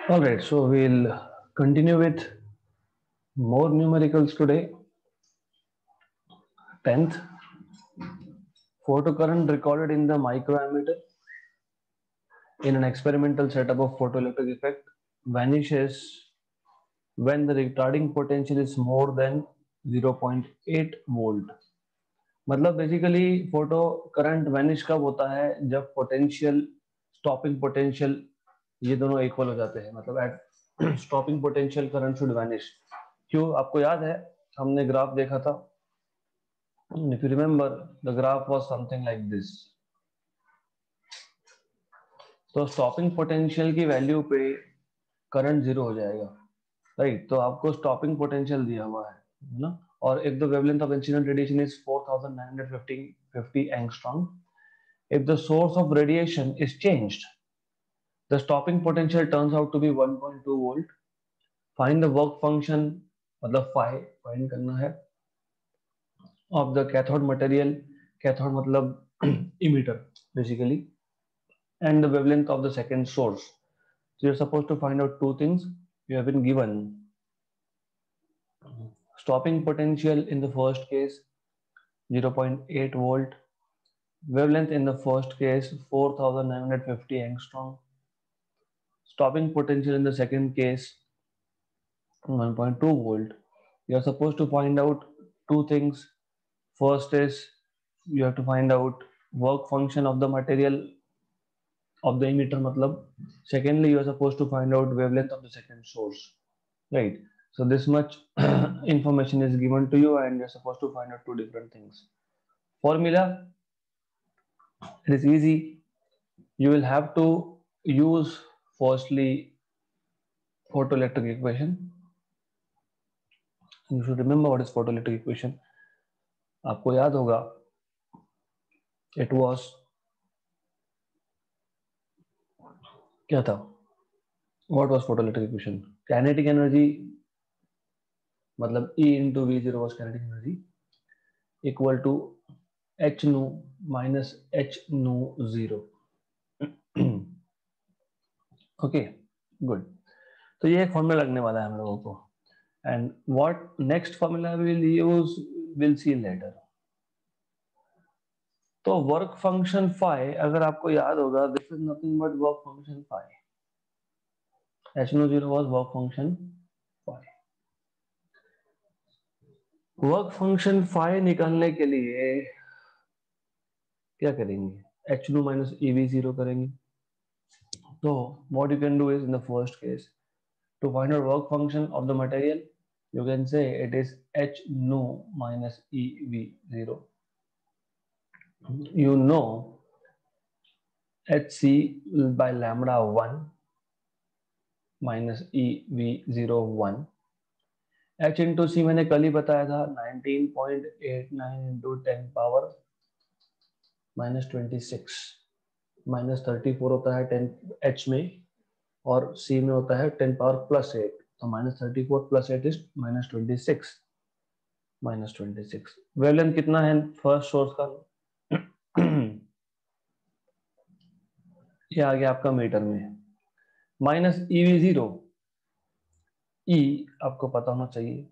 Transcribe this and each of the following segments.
All right, so we'll continue with more numericals today. 10th, photocurrent recorded in the microammeter in an experimental setup of photoelectric effect vanishes when the retarding potential is more than 0.8 volt. मतलब basically photo current vanish कब होता है? जब potential, stopping potential, ये दोनों equal हो जाते हैं. मतलब at stopping potential current should vanish. क्यों? आपको याद है हमने ग्राफ देखा था. If you remember the graph was something like this. तो स्टॉपिंग पोटेंशियल की वैल्यू पे करंट जीरो हो जाएगा, राइट? तो आपको स्टॉपिंग पोटेंशियल दिया हुआ है ना. और if the wavelength of incident radiation is 4950 angstrom, if the source of radiation is changed, the stopping potential turns out to be 1.2 volt. Find the work function, मतलब phi find करना है, of the cathode material, cathode मतलब emitter basically, and the wavelength of the second source. So you're supposed to find out two things. You have been given stopping potential in the first case 0.8 volt, wavelength in the first case 4950 angstrom, stopping potential in the second case 1.2 volt. You are supposed to find out two things. First is you have to find out work function of the material of the emitter matlab. Secondly, you are supposed to find out wavelength of the second source, right? So this much information is given to you and you're supposed to find out two different things. Formula, it is easy. You will have to use firstly photoelectric equation. You should remember what is photoelectric equation. आपको याद होगा it was क्या था? What was photoelectric equation? Kinetic energy मतलब E into V0 was kinetic energy equal to H nu minus H nu 0. Okay good. तो ये एक formula लगने वाला है हम लोगों को. And what next formula will use will see later. तो वर्क फंक्शन फाई अगर आपको याद होगा, this is nothing but work function phi. H nu 0 was work function phi. Work function phi निकालने के लिए क्या करेंगे? H nu minus EV0 करेंगे. तो what you can do is in the first case to find out work function of the material, you can say it is H nu minus EV0. You know Hc by lambda 1 minus EV0 1. H into सी मैंने कल ही बताया था 19.89 into 10 power minus 26 minus 34 होता है 10 H में और C में होता है 10 पावर प्लस 8. तो minus 34 plus 8 is minus 26. Minus 26. Wavelength कितना है फर्स्ट सोर्स का? ये आ गया आपका मीटर में. माइनस EV0, E आपको पता होना चाहिए.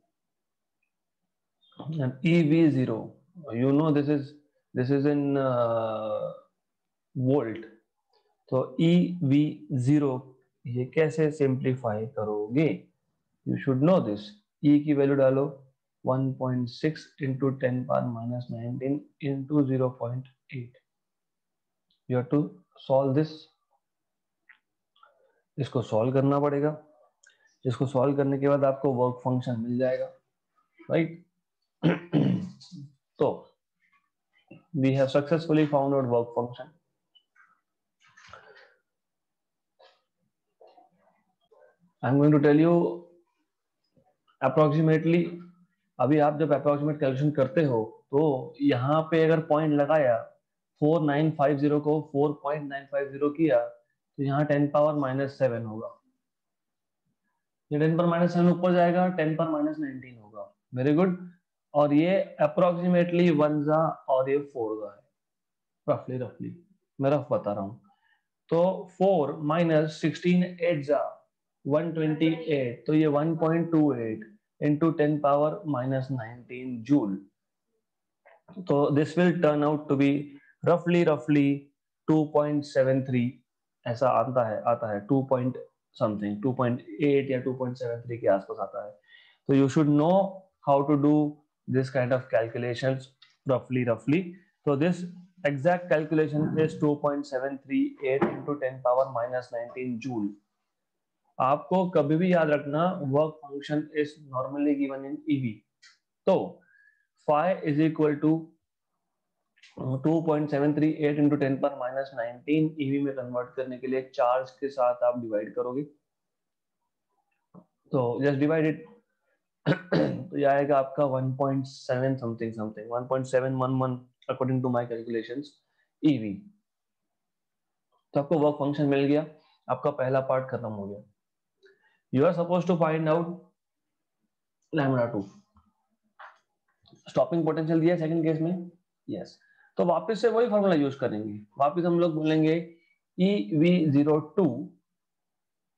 And EV0, you know this is in volt. तो EV0 ये कैसे सिंप्लीफाई करोगे? You should know this. E की वैल्यू डालो 1.6 into 10 power minus 19 into 0.8. You have to solve this. इसको सॉल्व करना पड़ेगा. इसको सॉल्व करने के बाद आपको वर्क फंक्शन मिल जाएगा, राइट? तो we have successfully found out work function. I'm going to tell you approximately. अभी आप जब approximate कैलकुलेशन करते हो तो यहाँ पे अगर पॉइंट लगाया 4950 को 4.950 किया तो यहाँ 10 पावर माइनस 7 होगा. ये 10 पर माइनस 7 ऊपर जाएगा, 10 पर माइनस 19 होगा. Very good. और ये अप्रोक्सीमेटली 1 जा और ये 4 जा है. रफली मैं रफ बता रहा हूँ. तो 4 माइनस 16 8 जा 128, तो ये 1.28 into 10 पावर माइनस 19 जूल. तो this will turn out to be रफली 2.73 ऐसा आता है 2 पॉइंट समथिंग 2.8 या 2.73 के आसपास आता है. तो you should know how to do this kind of calculations roughly. So this exact calculation is 2.738 into 10 power minus 19 joule. आपको कभी भी याद रखना work function is normally given in EV. तो phi is equal to 2.738 into 10 पर minus 19 EV में convert करने के लिए चार्ज के साथ आप डिवाइड करोगे. तो जस्ट डिवाइड इट. तो ये आएगा आपका 1.7 something 1.711 according to my calculations eV. तो आपको वर्क फंक्शन मिल गया, आपका पहला पार्ट खत्म हो गया. You are suppose to find out λ2. Stopping potential दिया सेकंड केस में. यस. तो वापस से वही फॉर्मूला यूज करेंगे. वापस हम लोग बोलेंगे EV02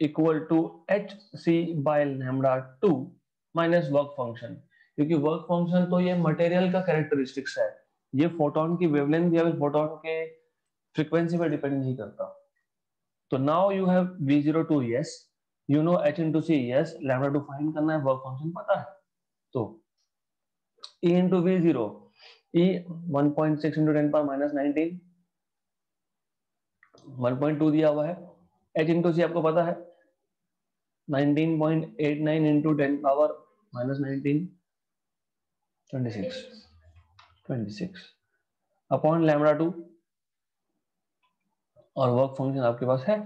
equal to HC by λ2 minus work function. क्योंकि वर्क फंक्शन तो ये मटेरियल का कैरेक्टरिस्टिक्स है, ये फोटोन की वेवलेंथ या फोटोन के फ्रीक्वेंसी पर डिपेंड नहीं करता. तो now you have V02, yes, you know H into C, yes, λ2 find करना है, वर्क फंक्शन पता है. तो E into V0, E 1.6 into 10 power minus 19, 1.2 दिया हुआ है. H into C आपको पता है 19.89 into 10 power minus 19, 26 अपॉन λ2, और वर्क फंक्शन आपके पास है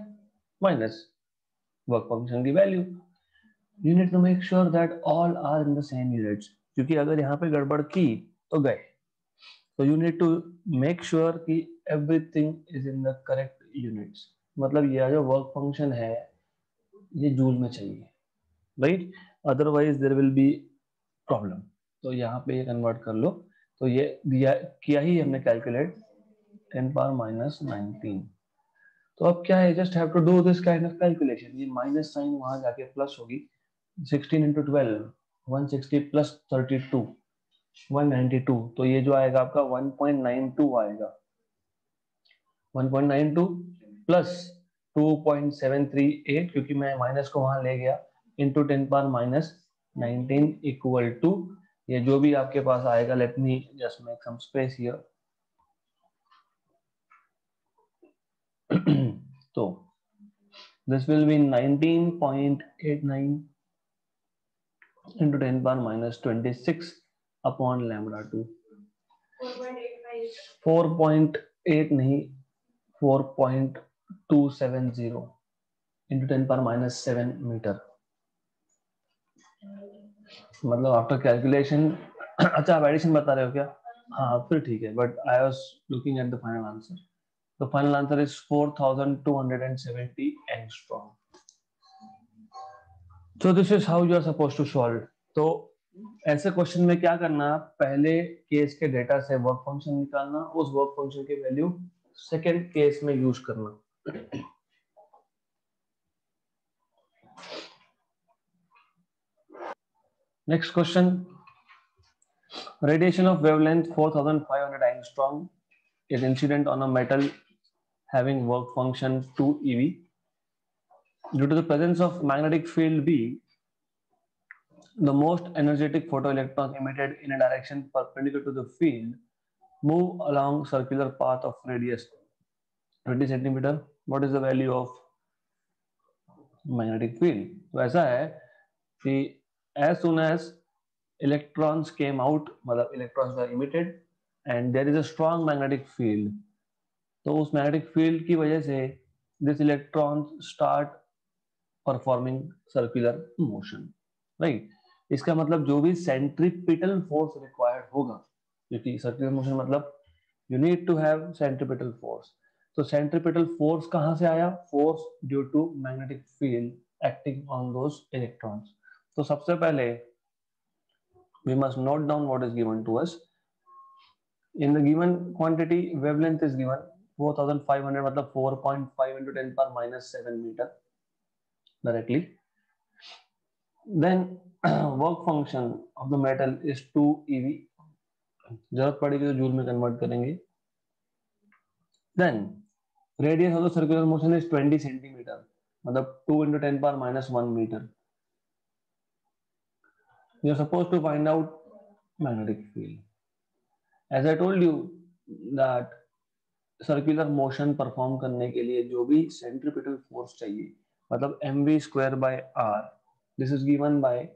माइनस वर्क फंक्शन की value. You need to make sure that all are in the same units, क्योंकि अगर यहाँ पे गड़बड़ की तो गए. तो you need to make sure कि everything is in the correct units. मतलब ये जो वर्क फंक्शन है ये जूल में चाहिए, right, otherwise there will be problem. तो यहाँ पे ये कन्वर्ट कर लो. तो ये दिया किया ही हमने कैलकुलेट 10 पावर माइनस 19. तो अब क्या है, just have to do this kind of calculation. ये माइनस साइन वहां जाके प्लस होगी. 16 into 12 160 प्लस 32 192. तो ये जो आएगा आपका 1.92 आएगा. 1.92 प्लस 2.738, क्योंकि मैं माइनस को वहां ले गया, into 10 power minus 19 equal to ये जो भी आपके पास आएगा. Let me just make some space here. तो this will be 19.89 into 10 power minus 26 upon λ2. 4.8 नहीं 4.270 into 10 power minus 7 मीटर. मतलब आफ्टर कैलकुलेशन. अच्छा आप एडिशन बता रहे हो क्या? हाँ फिर ठीक है, but I was looking at the final answer. The final answer is 4270 angstrom. So this is how you are supposed to solve. तो ऐसे क्वेश्चन में क्या करना, पहले केस के डेटा से वर्क फंक्शन निकालना, उस वर्क फंक्शन की वैल्यू सेकेंड केस में यूज करना. Next question. Radiation of wavelength 4500 angstrom is incident on a metal having work function 2 eV. Due to the presence of magnetic field B, the most energetic photoelectrons emitted in a direction perpendicular to the field move along circular path of radius 20 centimeter. What is the value of magnetic field? तो ऐसा है कि as soon as electrons came out, मतलब electrons were emitted and there is a strong magnetic field. तो उस magnetic field की वजह से this electrons start performing circular motion, right? इसका मतलब जो भी सेंट्रीपिटल फोर्स रिक्वायर्ड होगा, क्योंकि सर्कुलर मोशन मतलब you need to have centripetal force. तो सेंट्रीपिटल फोर्स कहां से आया? Force due to magnetic field acting on those electrons. तो सबसे पहले we must note down what is given to us. In the given quantity wavelength is given 4500 मतलब 4.5 into 10 power minus 7 meter directly. Then work function of the metal is 2 eV. जरूरत पड़ेगी तो joule में convert करेंगे. Then radius of the circular motion is 20 centimeter मतलब 2 into 10 power minus 1 meter. You are supposed to find out magnetic field. As I told you that circular motion perform करने के लिए जो भी सेंट्रीपिटल फोर्स चाहिए मतलब mv square by r, this is given by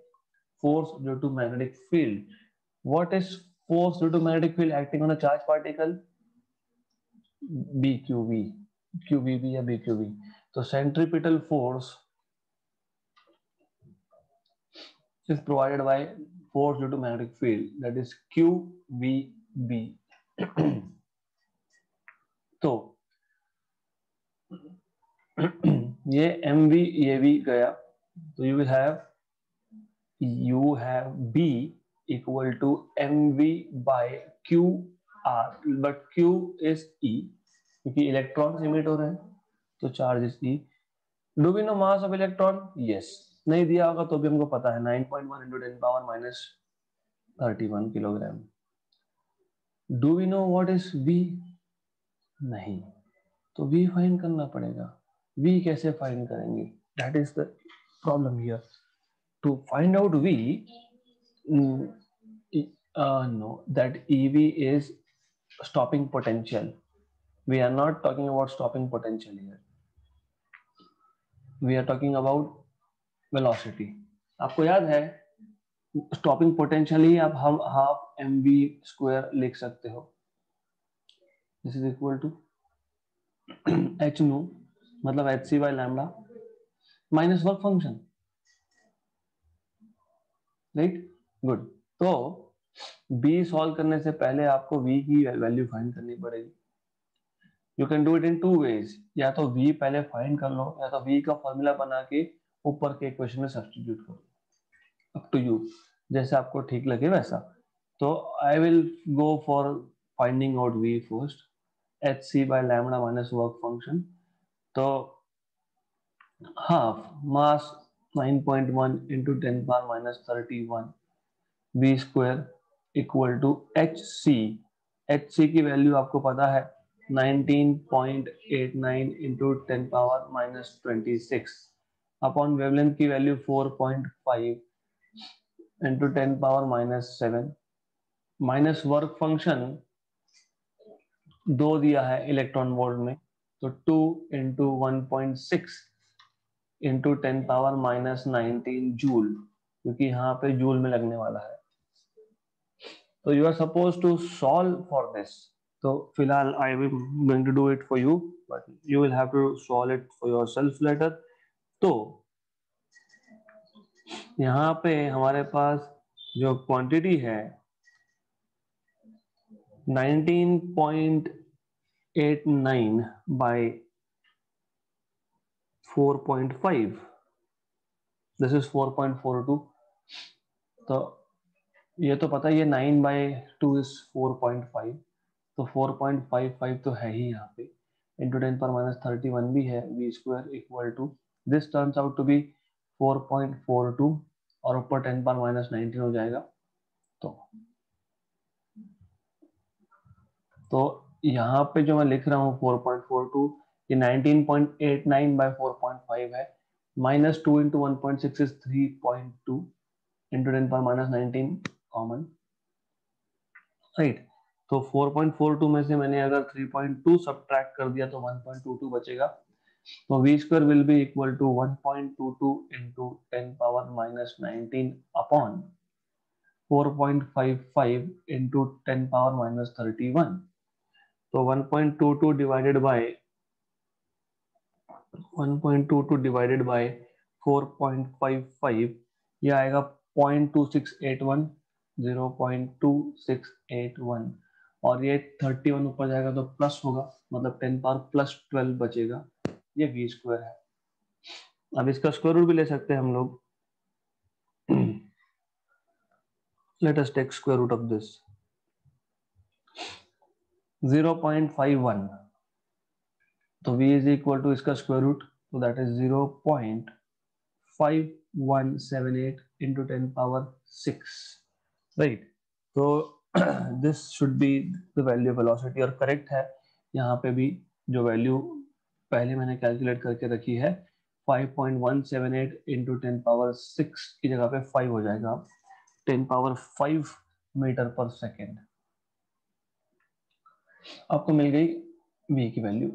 force due to magnetic field. What is force due to magnetic field acting on a charged particle? BQV, QVB या BQV. तो centripetal force is provided by force due to magnetic field, that is QVB. तो ये mv ये भी गया, तो you have B equal to mv by qr, but q is E क्योंकि electron emit हो रहे हैं तो charge is E. Do we know mass of electron? Yes. नहीं दिया होगा तो भी हमको पता है 9.1 into 10 power minus 31 kilogram. Do we know what is V? नहीं. तो V फाइंड करना पड़ेगा. V कैसे फाइंड करेंगे? That is the problem here. To find out V, no, that EV is stopping potential. We are not talking about stopping potential here. We are talking about velocity. आपको याद है stopping potential ही आप हम half mv square लिख सकते हो. This is equal to h nu मतलब hc by lambda minus work function. Right, good. तो B सॉल्व करने से पहले आपको V की वैल्यू फाइंड करनी पड़ेगी. You can do it in 2 ways. या तो V पहले फाइंड कर लो या तो V का फॉर्मूला बना के ऊपर के इक्वेशन में सब्स्टिट्यूट करो. अप टू यू, जैसे आपको ठीक लगे वैसा. तो I will go for finding out V first. hc by lambda minus work function. तो half mass 9.1 into 10 power minus 31 V square equal to HC की वैल्यू आपको पता है 19.89 into 10 power minus 26 upon wavelength की value 4.5 into 10 power minus 7 minus work function 2 दिया है electron volt में, तो 2 into 1.6 into 10 power minus 19 joule, क्योंकि यहाँ पे जूल में लगने वाला है. So you are supposed to solve for this. So फिलहाल I will going to do it for you, but you will have to solve it for yourself later. तो यहाँ पे हमारे पास जो क्वांटिटी है 19.89 by 4.5. This is 4.42. तो ये तो पता है ये 9/2 is 4.5, तो 4.55 तो है ही यहाँ पे. इंटू 10 पर माइनस 31 भी है. V square equal to this turns out to be 4.42 और ऊपर 10 पर माइनस 19 हो जाएगा. तो यहाँ पे जो मैं लिख रहा हूँ 4.42, ये 19.89 by 4.5 है. माइनस 2 इंटू 1.6 इज 3.2 इंटू 10 पर माइनस 19 कॉमन, राइट. तो 4.42 में से मैंने अगर 3.2 सब्ट्रैक्ट कर दिया तो 1.22 बचेगा. तो V square will be equal to 1.22 into 10 power minus 19 upon 4.55 into 10 power minus 31. तो 1.22 डिवाइडेड बाय 4.55 ये आएगा 0.2681, 0.2681, और ये 31 ऊपर जाएगा तो प्लस होगा, मतलब 10 पावर प्लस 12 बचेगा. ये V स्क्वायर है. अब इसका स्क्वायर रूट भी ले सकते हैं हम लोग. Let us take square root of this 0.51. तो v इज इक्वल टू इसका स्क्वायर रूट, तो that is 0.5178 into 10 power 6, right. तो this should be the value of velocity, और करेक्ट है। यहाँ पे भी जो वैल्यू पहले मैंने कैलकुलेट करके रखी है 5.178 इंटू 10 पावर 6 की जगह पे 5 हो जाएगा, 10 पावर 5 मीटर पर सेकेंड। आपको मिल गई v की वैल्यू,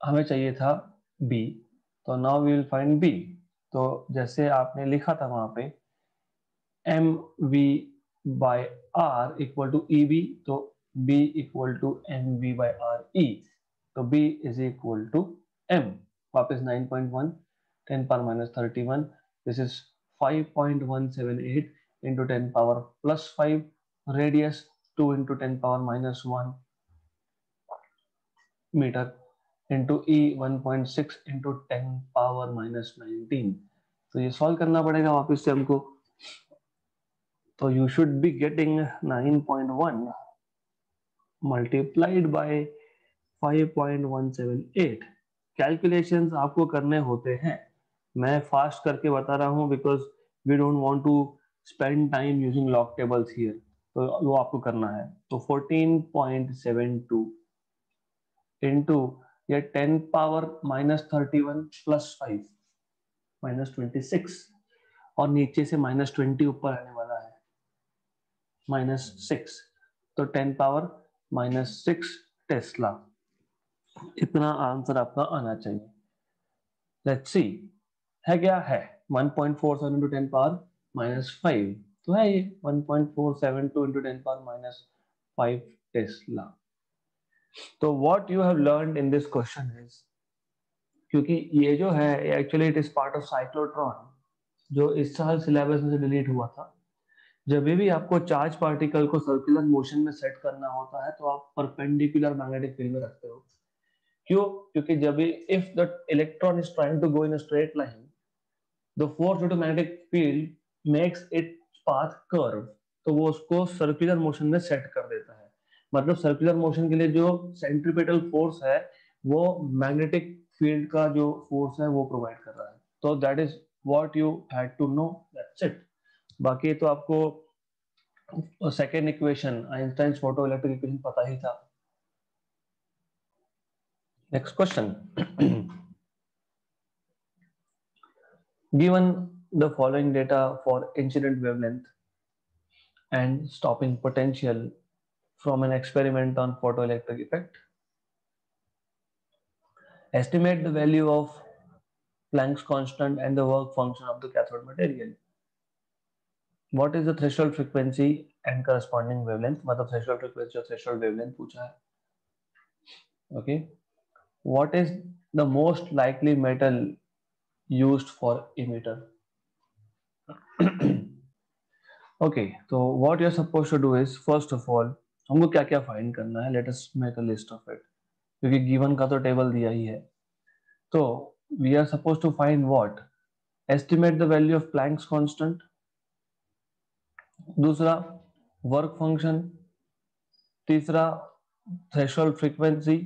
हमें चाहिए था b, तो now we will find b। तो जैसे आपने लिखा था वहां पे mv by r equal to eb, तो b equal to mv by r e, तो b is equal to m, वापस 9.1 10 power minus 31, this is 5.178 into 10 power plus 5, radius 2 into 10 power minus 1 metre, into e 1.6 into 10 power minus 19। तो ये solve करना पड़ेगा वापस से हमको, तो you should be getting 9.1 multiplied by 5.178। Calculations आपको करने होते हैं, मैं फास्ट करके बता रहा हूं because we don't want to spend time using log tables here, तो वो आपको करना है। तो 14.72 इंटू ये 10 पावर माइनस 31 प्लस 5 माइनस 26, और नीचे से माइनस 20 ऊपर आने वाला है -6, तो 10 पावर -6 टेस्ला, इतना आंसर आपका आना चाहिए। लेट्स सी, है क्या है 1.47 इंटू 10 पावर -5, तो है ये 1.472 इंटू 10 पावर -5 टेस्ला। तो what you have learned in this question is, क्योंकि ये जो है actually it is part of cyclotron, जो इस साल सिलेबस में से डिलीट हुआ था। जब भी आपको चार्ज पार्टिकल को सर्कुलर मोशन में सेट करना होता है तो आप परपेंडिकुलर मैग्नेटिक फील्ड में रखते हो। क्यों? क्योंकि जब if the electron is trying to go in a straight line, the force due to magnetic field makes it path curve, तो वो उसको सर्कुलर मोशन में सेट कर देता है। मतलब सर्कुलर मोशन के लिए जो सेंट्रीपिटल फोर्स है वो मैग्नेटिक फील्ड का जो फोर्स है वो प्रोवाइड कर रहा है। तो that is what you had to know, that's it. बाकी तो आपको second equation Einstein photo electric equation पता ही था। Next question, given the following data for incident wavelength and stopping potential from an experiment on photoelectric effect, estimate the value of Planck's constant and the work function of the cathode material. What is the threshold frequency and corresponding wavelength? मतलब threshold frequency और threshold wavelength पूछा है। Okay. What is the most likely metal used for emitter? Okay, so what you're supposed to do is, first of all, हमको क्या क्या find करना है, let us make a list of it, क्योंकि given का तो टेबल दिया ही है। तो we are suppose to find what, estimate the value of Planck's constant, दूसरा वर्क फंक्शन, तीसरा थ्रेशोल्ड फ्रीक्वेंसी,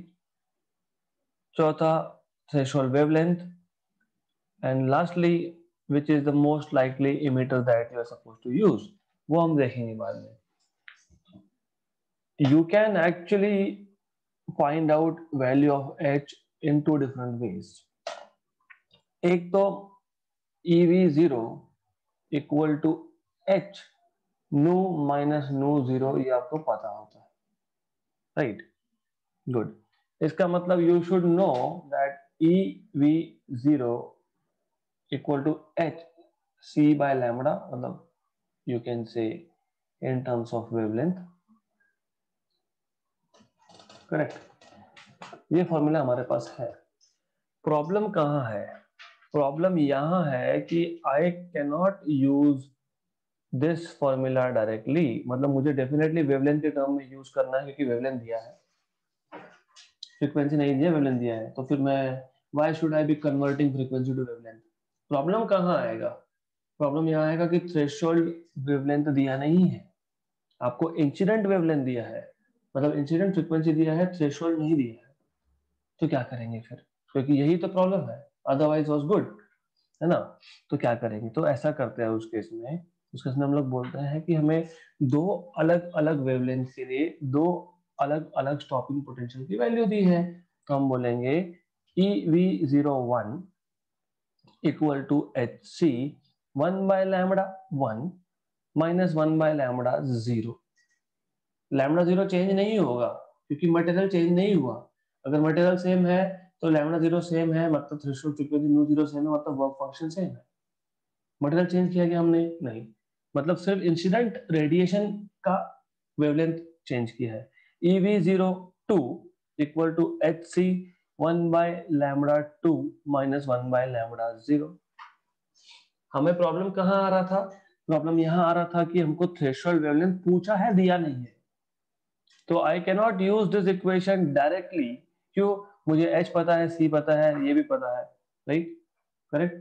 चौथा threshold wavelength, and lastly which is the most likely emitter that you are suppose to use, वो हम देखेंगे बाद में। You can actually find out value of H in two different ways. एक तो EV0 equal to H nu माइनस nu zero, ये आपको पता होता है, राइट? गुड। इसका मतलब you should know that EV0 equal to H C by lambda, मतलब you can say in terms of wavelength, correct. ये फॉर्मूला हमारे पास है। प्रॉब्लम कहाँ है? प्रॉब्लम यहाँ है कि I can not use this formula directly, मतलब मुझे डेफिनेटली वेवलेंथ के टर्म में यूज करना है, क्योंकि वेवलेंथ दिया है, फ्रीक्वेंसी नहीं दिया, वेवलेंथ दिया है, तो फिर मैं why should I be converting frequency to wavelength? Problem कहाँ आएगा? प्रॉब्लम यहाँ आएगा कि थ्रेशोल्ड वेवलेंथ दिया नहीं है, आपको इंसिडेंट वेवलेंथ दिया है, मतलब इंसिडेंट फ्रीक्वेंसी दिया है, थ्रेशोल्ड नहीं दिया है। तो क्या करेंगे फिर, क्योंकि यही तो प्रॉब्लम है, अदरवाइज वाज गुड, है ना। तो क्या करेंगे, तो ऐसा करते हैं उस केस में हम लोग बोलते हैं कि हमें दो अलग अलग वेवलेंथ के लिए दो अलग अलग स्टॉपिंग पोटेंशियल की वैल्यू दी है, तो हम बोलेंगे EV01 equal to HC 1/λ1 minus 1/λ0। Lambda 0 change नहीं होगा क्योंकि मटेरियल चेंज नहीं हुआ। अगर मटेरियल सेम है तो लैम्डा 0 सेम है, मतलब थ्रेशोल्ड फ्रीक्वेंसी म्यू 0 सेम है, मतलब वर्क फंक्शन सेम है। मटेरियल चेंज किया गया हमने नहीं, मतलब सिर्फ इंसिडेंट रेडिएशन का वेवलेंथ चेंज किया है। EV02 equal to HC 1/λ2 minus 1/λ0। हमें प्रॉब्लम कहाँ आ रहा था, प्रॉब्लम यहाँ आ रहा था कि हमको थ्रेशोल्ड वेवलेंथ पूछा है, दिया नहीं है। तो I can not use this equation directly, क्यों, मुझे H पता है, C पता है, ये भी पता है, राइट, करेक्ट,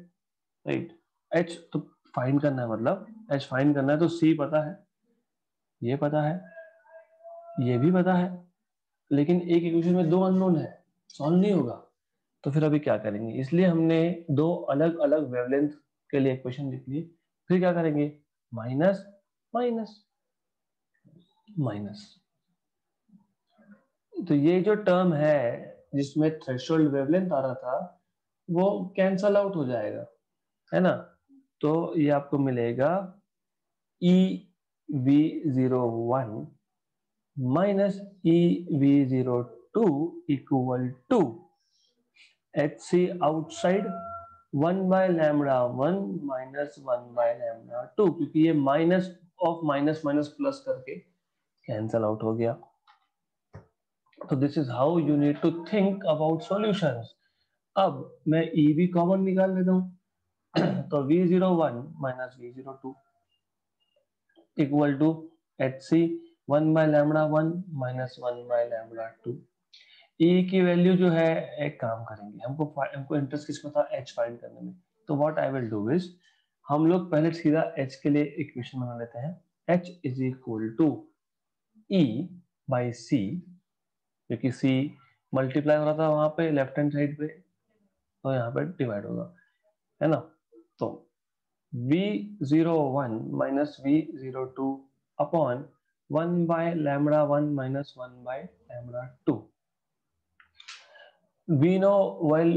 राइट। H तो फाइंड करना है, मतलब H फाइंड करना है, तो C पता है, ये पता है, ये भी पता है, लेकिन एक इक्वेशन में दो अननोन है, सॉल्व नहीं होगा। तो फिर अभी क्या करेंगे, इसलिए हमने दो अलग अलग वेवलेंथ के लिए इक्वेशन लिख ली। फिर क्या करेंगे, माइनस माइनस माइनस, तो ये जो टर्म है जिसमें थ्रेशोल्ड वेवलेंथ आ रहा था वो कैंसल आउट हो जाएगा, है ना। तो ये आपको मिलेगा EV01 minus EV02 equal to HC outside 1/λ1 minus 1/λ2, क्योंकि ये minus of minus minus plus करके कैंसल आउट हो गया। तो this is how you need to think about solutions. अब मैं EV कॉमन निकाल लेता हूं तो V01 minus V02 equal to HC 1/λ1 minus 1/λ2। E की वैल्यू जो है, एक काम करेंगे, हमको इंटरेस्ट किसमें था, H फाइंड करने में। तो what I will do is, हम लोग पहले सीधा H के लिए इक्वेशन बना लेते हैं। H is equal to E by C, क्योंकि C मल्टीप्लाई हो रहा था वहां पे लेफ्ट हैंड साइड पे, तो यहाँ पे डिवाइड होगा, है ना। तो V01 minus V02 upon 1/λ1 minus 1/λ2। We know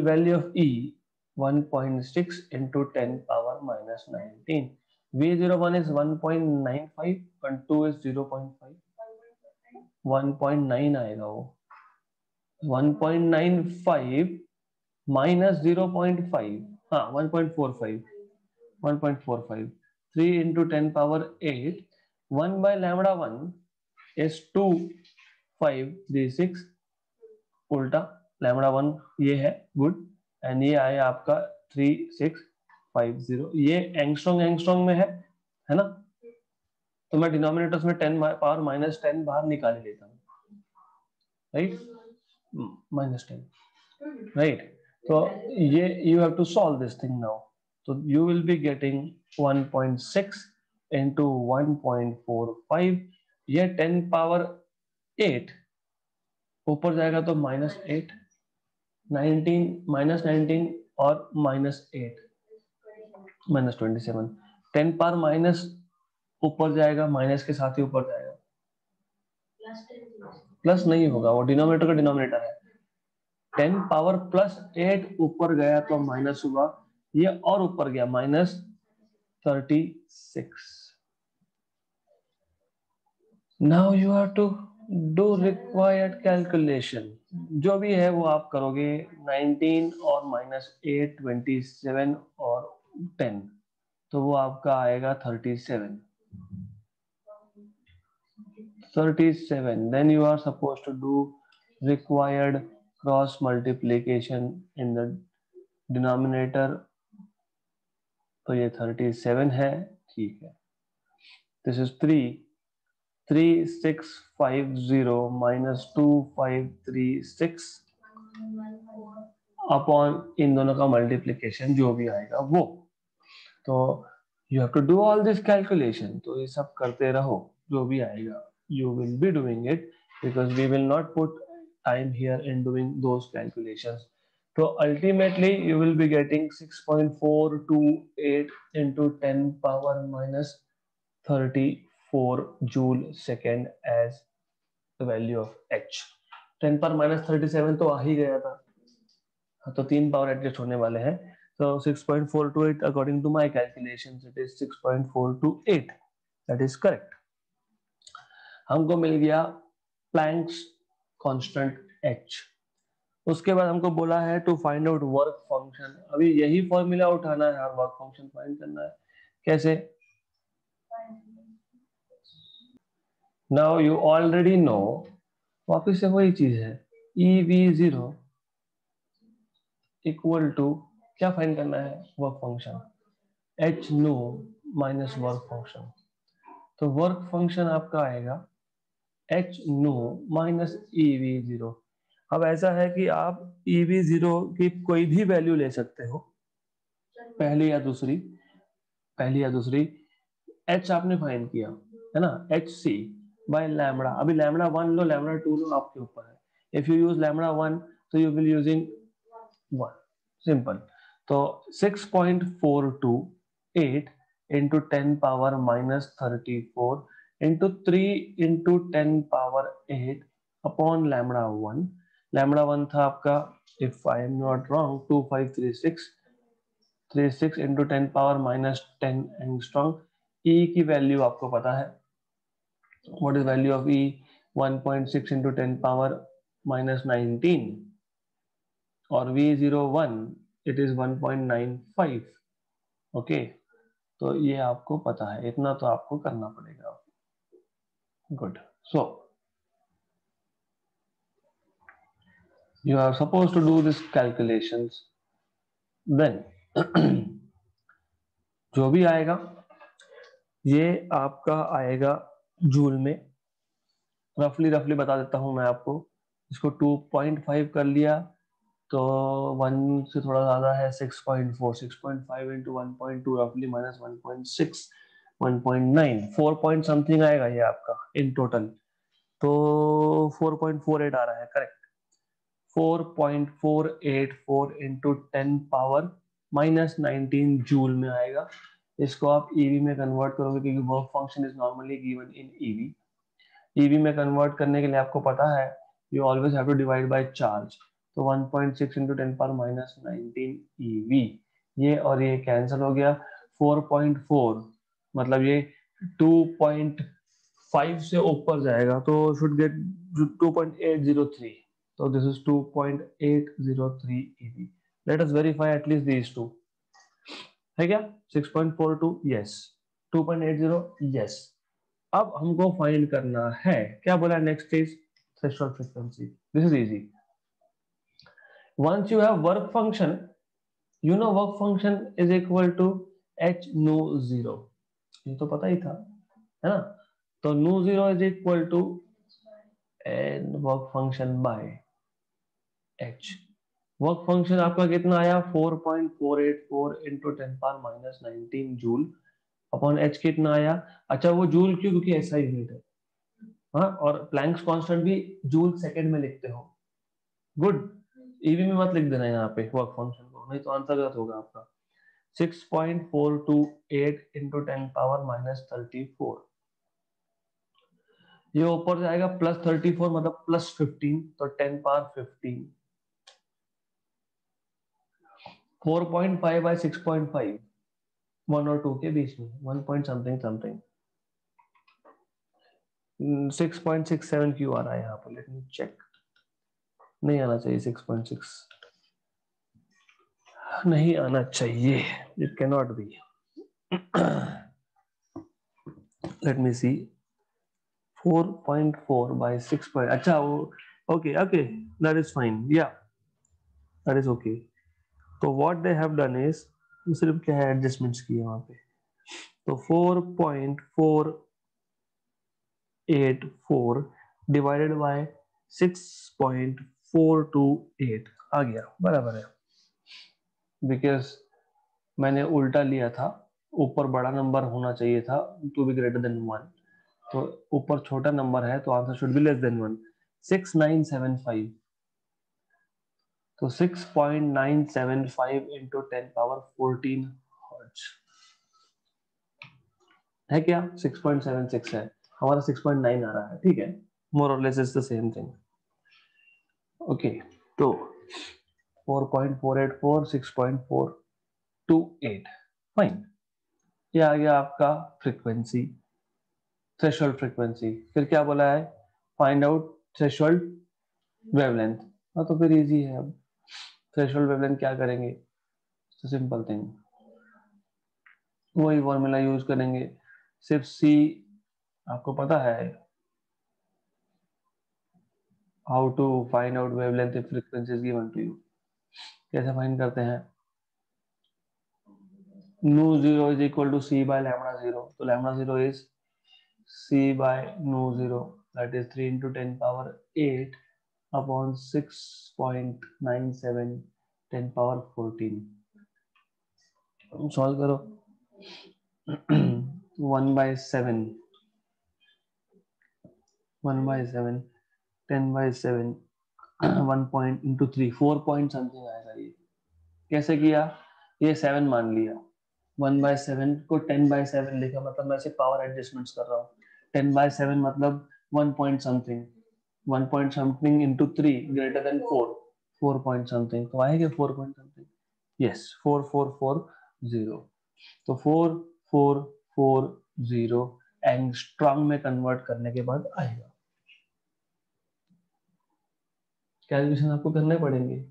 value of E 1.6 into 10 power minus 19. V01 is 1.95 and 2 is 0.5. 1.9 आएगा वो, 1.95 माइनस 0.5, हाँ 1.45, 1.45, 3 into 10 power 8, 1/λ1 is 2, 5, 3, 6, उल्टा λ1 ये है, गुड, एंड ये आया आपका 3650, ये एंगस्ट्रॉम में है ना। तो मैं डिनोमिनेटर्स में 10 पावर माइनस 10 बाहर निकाल लेता हूँ, राइट, माइनस 10, राइट। तो ये you have to solve this thing now, तो you will be getting 1.6 into 1.45, ये 10 पावर 8 ऊपर जाएगा तो -8, 19 -19 और -8 -27, 10 पावर माइनस ऊपर जाएगा, माइनस के साथ ही ऊपर जाएगा, प्लस नहीं होगा, वो डिनोमिनेटर का डिनोमिनेटर है। 10 पावर +8 ऊपर गया तो माइनस हुआ, ये और ऊपर गया -36। Now you have to do required calculation, जो भी है वो आप करोगे। 19 और -8, 27 और 10, तो वो आपका आएगा 37। Then you are supposed to do required cross multiplication in the denominator, तो ये 37 है, ठीक है। दिस इज 3650 माइनस 2536 अपॉन इन दोनों का मल्टीप्लीकेशन जो भी आएगा वो। तो you have to do all this calculation, तो ये सब करते रहो, जो भी आएगा you will be doing it, because we will not put time here in doing those calculations. So ultimately you will be getting 6.428 into 10 power minus 34 joule second as the value of h. 10 पर minus 37 तो आ ही गया था, तो 3 power adjust होने वाले हैं. So 6.428 according to my calculations it is 6.428. That is correct. हमको मिल गया प्लैंक्स कांस्टेंट h. उसके बाद हमको बोला है to find out work function. अभी यही फॉर्मूला उठाना है और वर्क फंक्शन फाइंड करना है. कैसे? नाउ यू ऑलरेडी नो, वापिस से वही चीज है, EV0 इक्वल टू क्या फाइंड करना है? वर्क फंक्शन h नो माइनस वर्क फंक्शन. तो वर्क फंक्शन आपका आएगा h नो माइनस EV0. अब ऐसा है कि आप EV0 की कोई भी वैल्यू ले सकते हो, पहली या दूसरी. h आपने फाइंड किया है ना, hc बाय लैम्बडा. अभी लैम्बडा 1 लो, लैम्बडा 2 लो, आपके ऊपर है. इफ यू यूज लैम्बडा 1 तो यू विल यूजिंग 1. सिंपल. तो 6.428 into 10 power minus 34 into 3 into 10 power 8 upon lambda 1. lambda 1 था आपका, if I am not wrong, 2536 into 10 power minus 10 angstrom. E की value आपको पता है. What is value of E? 1.6 into 10 power minus 19. और V01 it is 1.95. Okay, तो ये आपको पता है, इतना तो आपको करना पड़ेगा. Good. So you are supposed to do this calculations. Then जो भी आएगा ये आपका आएगा जूल में. रफली बता देता हूं मैं आपको. इसको 2.5 कर लिया तो 1 से थोड़ा ज्यादा है, 6.4. 6.5 into 1.2 रफली माइनस 1.6, 1.9, 4 पॉइंट समथिंग आएगा ये आपका इन टोटल. तो 4.48 आ रहा है. Correct. 4.484 into 10 power minus 19 joule में आएगा. इसको आप ईवी में कन्वर्ट करोगे क्योंकि work function is normally given in eV. EV में कन्वर्ट करने के लिए आपको पता है you always have to divide by charge. तो 1.6 into 10 पावर माइनस 19 ईवी, ये और ये कैंसिल हो गया. 4.4 मतलब ये 2.5 से ऊपर जाएगा तो should get 2.803. So this is 2.803 EV. Let us verify at least these two. है क्या? 6.42 yes, 2.80 yes. अब हमको फाइंड करना है, क्या बोला next is threshold frequency. This is easy. Once you have work function, you know work function is equal to h nu 0. ये तो पता ही था, है ना. तो nu 0 is equal to n work function by h. Work function आपका कितना आया? 4.484 into 10 power minus 19 joule upon h कितना आया? अच्छा वो जूल क्यों? क्योंकि ऐसा यूनिट है. हाँ, और प्लैंक्स कांस्टेंट भी जूल सेकंड में लिखते हो. गुड. ईवी में मत लिख देना यहाँ पे वर्क फंक्शन को, नहीं तो आंसर गलत होगा आपका. 6.428 into 10 पावर माइनस 34. ये ऊपर जाएगा प्लस 34 मतलब प्लस 15, तो 10 पावर 15. 4.5 by 6.5, 1 और 2 के बीच में 1 point something something. 6.67 क्यों आ रहा है यहाँ पर? Let me check. नहीं आना चाहिए 6.6, नहीं आना चाहिए. It can not be. Let me see. 4.4 by 6. अच्छा वो okay okay, that is fine. या दैट इज ओके. तो what they have done is, सिर्फ क्या है एडजस्टमेंट्स किए वहां पे. तो 4.484 डिवाइडेड बाय 6.428 आ गया, बराबर है. बिकॉज मैंने उल्टा लिया था, ऊपर बड़ा नंबर होना चाहिए था टू बी ग्रेटर देन 1, तो ऊपर छोटा नंबर है तो answer should be less than 1. 6975, तो 6.975 इंटू 10^14 हर्ट्ज है क्या? 6.76 है, हमारा 6.9 आ रहा है, ठीक है, मोर और less is the same thing. Okay, तो 4.484, 6.428, फाइन। ये आ गया आपका फ्रीक्वेंसी, थ्रेशोल्ड फ्रीक्वेंसी। फिर क्या बोला है? Find out threshold wavelength. हाँ, तो फिर इजी है। अब थ्रेशोल्ड वेवलेंथ क्या करेंगे? तो सिंपल थिंग, वही फॉर्मूला यूज करेंगे, सिर्फ सी आपको पता है how to find out wavelength if frequency is given to you. कैसे फाइंड करते हैं? nu zero is equal to c by lambda zero, तो lambda zero is c by nu zero, that is 3 into 10 power 8 upon 6.97 10 power 14। Solve करो। 1/7 1/7 10/7 1 point into 3 4 point something आएगा। ये कैसे किया? ये 7 मान लिया, 1/7 को 10/7 लिखा, मतलब मैं सिर्फ पावर एडजस्टमेंट्स कर रहा हूँ। 10/7 मतलब 1 point something, 1 point something into 3 greater than 4, 4 point something, तो आएगा 4 पॉइंट समथिंग। यस, 4440, तो 4440 एंगस्ट्रॉम में कन्वर्ट करने के बाद आएगा। कैलकुलेशन आपको करने पड़ेंगे।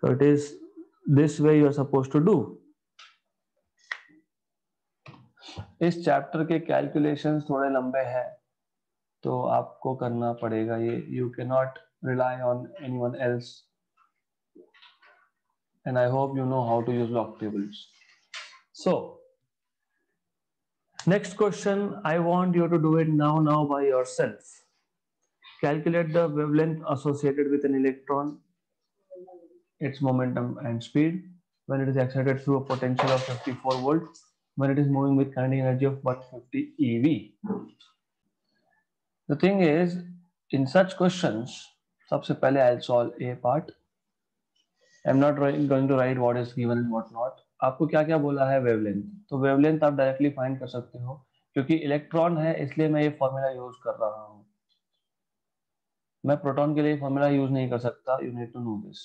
So it is this way you are supposed to do। इस चैप्टर के कैलकुलेशंस थोड़े लंबे हैं, तो आपको करना पड़ेगा ये। You can not rely on anyone else, and I hope you know how to use log tables. So next question, I want you to do it now by yourself। Calculate the wavelength associated with an electron, its momentum and speed when it is excited through a potential of 54 volt, when it is moving with kinetic energy of 150 eV। The thing is, in such questions, सबसे पहले I'll solve a part। I'm not going to write what is given and what not। आपको क्या क्या बोला है? Wavelength, तो wavelength आप directly find कर सकते हो, क्योंकि इलेक्ट्रॉन है इसलिए मैं ये फॉर्मूला यूज कर रहा हूँ। मैं प्रोटॉन के लिए फॉर्मूला यूज नहीं कर सकता, you need to know this.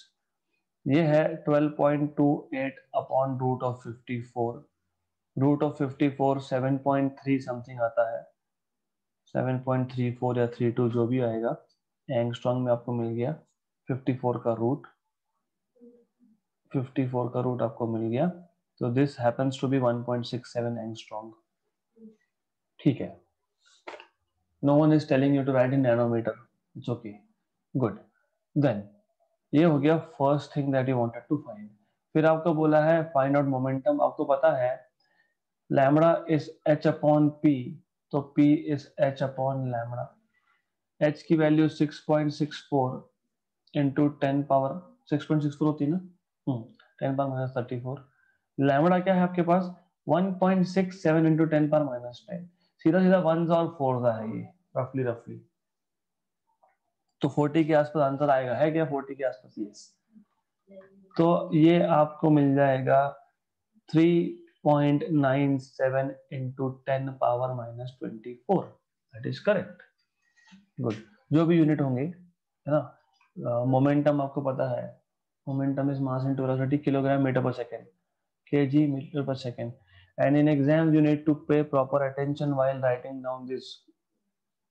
ये है 12.28 upon root of 54। Root of 54 7.3 something आता है, 7.34 या 32 जो भी आएगा, एंगस्ट्रॉम में आपको मिल गया। 54 का रूट, 54 का रूट आपको मिल गया, तो this happens to be 1.67 angstrom. ठीक है, no one is telling you to write in nanometre, it's okay, good. Then ये हो गया first thing that you wanted to find. फिर आपको बोला है फाइंड आउट मोमेंटम। आपको पता है lambda is h upon p, तो p is h upon lambda. h की वैल्यू 6.64 इंटू 10 पावर 6.64 होती है ना, 10 पावर -34। लैम्बडा क्या है आपके पास? 1.67 इंटू 10 पावर -10। सीधा सीधा वंस और फोर्स है ये, रफली। तो 40 के आसपास आंसर आएगा, है क्या? 40 के आसपास, यस। तो ये आपको मिल जाएगा 3.97 into 10 power -24, that is correct, good. जो भी यूनिट होंगे, है ना। मोमेंटम आपको पता है, momentum is mass into velocity, kilogram metre per second, kg metre per second. And in exam you need to pay proper attention while writing down this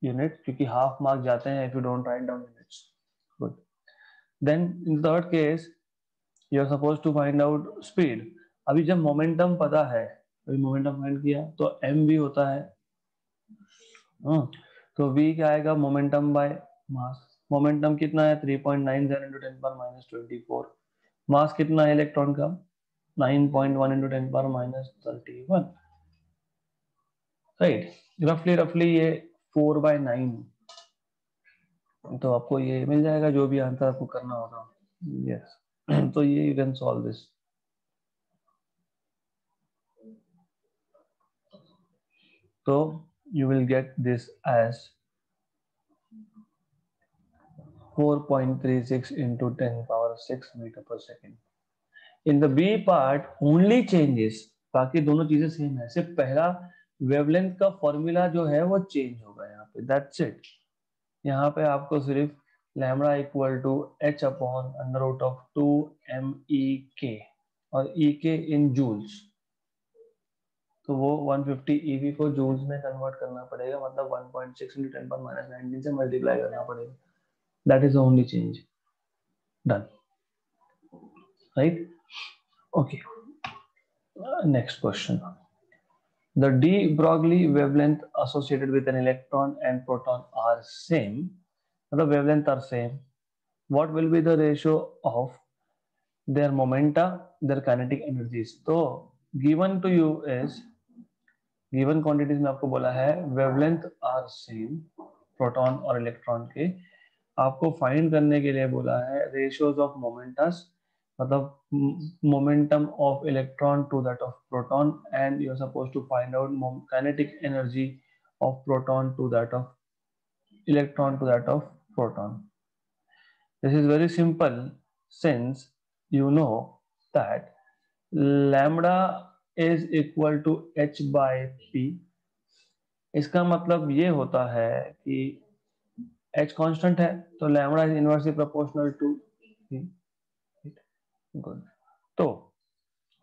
unit, क्योंकि half mark जाते हैं if you don't write down units, good. Then in third case you are suppose to find out speed. अभी जब momentum पता है, अभी momentum find किया, तो एम वी होता है, तो v क्या आएगा? Momentum by mass. मोमेंटम कितना है? 3.90 इंटू 10 पावर -24। मास कितना है इलेक्ट्रॉन का? 9.1 इंटू 10 पावर -31, राइट। रफली ये 4/9, तो आपको ये मिल जाएगा जो भी आंसर आपको करना होगा, यस। तो ये यू कैन सॉल्व दिस। तो you will get this as 4.36 into 10 power 6 meter per second. In the B part only changes, बाकी दोनों चीजें सेम है, सिर्फ पहला वेवलेंथ का फॉर्मूला जो है वो चेंज होगा यहाँ पे, दैट्स इट। यहाँ पे आपको सिर्फ lambda equal to h upon under root of 2 MEK और EK इन जूल्स, तो वो 150 EV को जूल्स में कन्वर्ट करना पड़ेगा, मतलब 1.6 into 10 power minus 19 से मल्टीप्लाई करना पड़ेगा। That is the only change, done, right? Okay, next question. The de Broglie wavelength associated with an electron and proton are same. The wavelength are same. What will be the ratio of their momenta, their kinetic energies? तो given to you is, given quantities में आपको बोला है wavelength are same, proton और electron के, आपको find करने के लिए बोला है ratios of momentas, मतलब momentum of electron to that of proton, and you are supposed to find out kinetic energy of proton to that of electron to that of proton. This is very simple since you know that lambda is equal to h by p. इसका मतलब ये होता है कि h constant है तो lambda is inversely proportional to p. Good, तो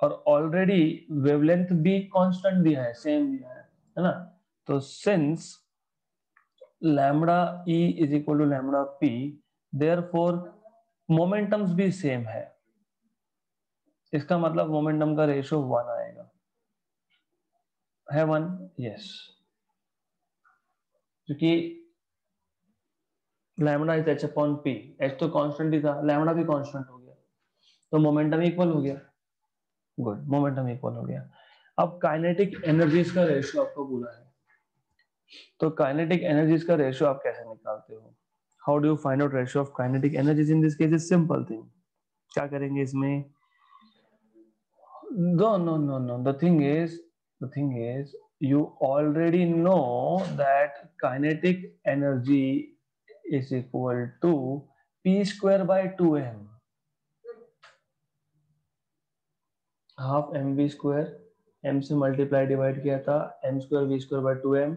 और ऑलरेडी वेवलेंथ भी कांस्टेंट दिया है, सेम दिया है ना? तो since lambda E is equal to lambda P, therefore momentums भी सेम है, इसका मतलब मोमेंटम का रेशियो 1 आएगा, है 1? यस, क्योंकि lambda is h upon p, h तो कांस्टेंट ही था, लैम्बडा भी कांस्टेंट हो गया, तो मोमेंटम इक्वल हो गया। गुड, मोमेंटम इक्वल हो गया। अब काइनेटिक एनर्जीज का रेशियो आपको बोला है, तो काइनेटिक एनर्जीज का रेशियो आप कैसे निकालते हो? How do you find out ratio of kinetic energies? In this case is simple thing. क्या करेंगे इसमें? No, the thing is you already know that kinetic energy is equal to p square by 2m, half mv square, m से multiply divide किया था, m square v square by 2m,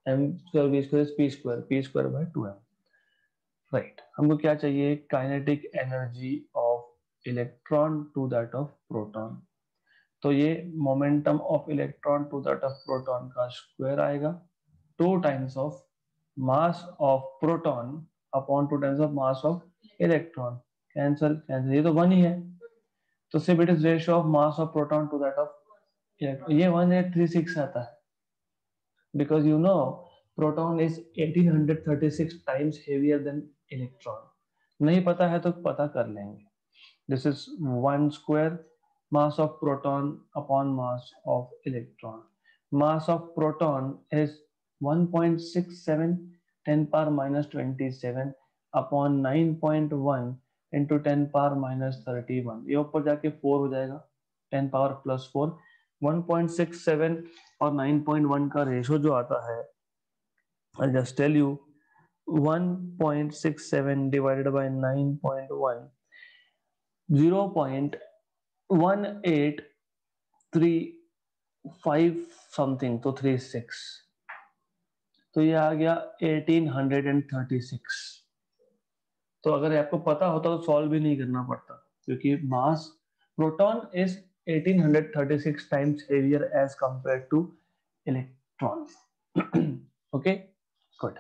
m square v square p square by 2m, right? हमको क्या चाहिए? Kinetic energy of electron to that of proton, तो ये momentum of electron to that of proton का square आएगा, 2 times of mass of proton upon 2 times of mass of electron, cancel cancel, ये तो 1 ही है, तो सिर्फ it is ratio of mass of proton to that of electron, ये 1836 आता है, because you know proton is 1836 times heavier than electron. नहीं पता है तो पता कर लेंगे. This is 1 square mass of proton upon mass of electron. Mass of proton is 1.67 10 power minus 27 upon 9.1 into 10 power minus 31. ये ऊपर जाके 4 हो जाएगा, 10 power plus 4. 1.67 और 9.1 का रेशो जो आता है, I'll just tell you, 1.67 divided by 9.1, 0.1835 something, तो 36, तो ये आ गया 1836। तो अगर आपको पता होता तो सॉल्व भी नहीं करना पड़ता, क्योंकि मास proton is 1836 times heavier as compared to electron. Okay, good.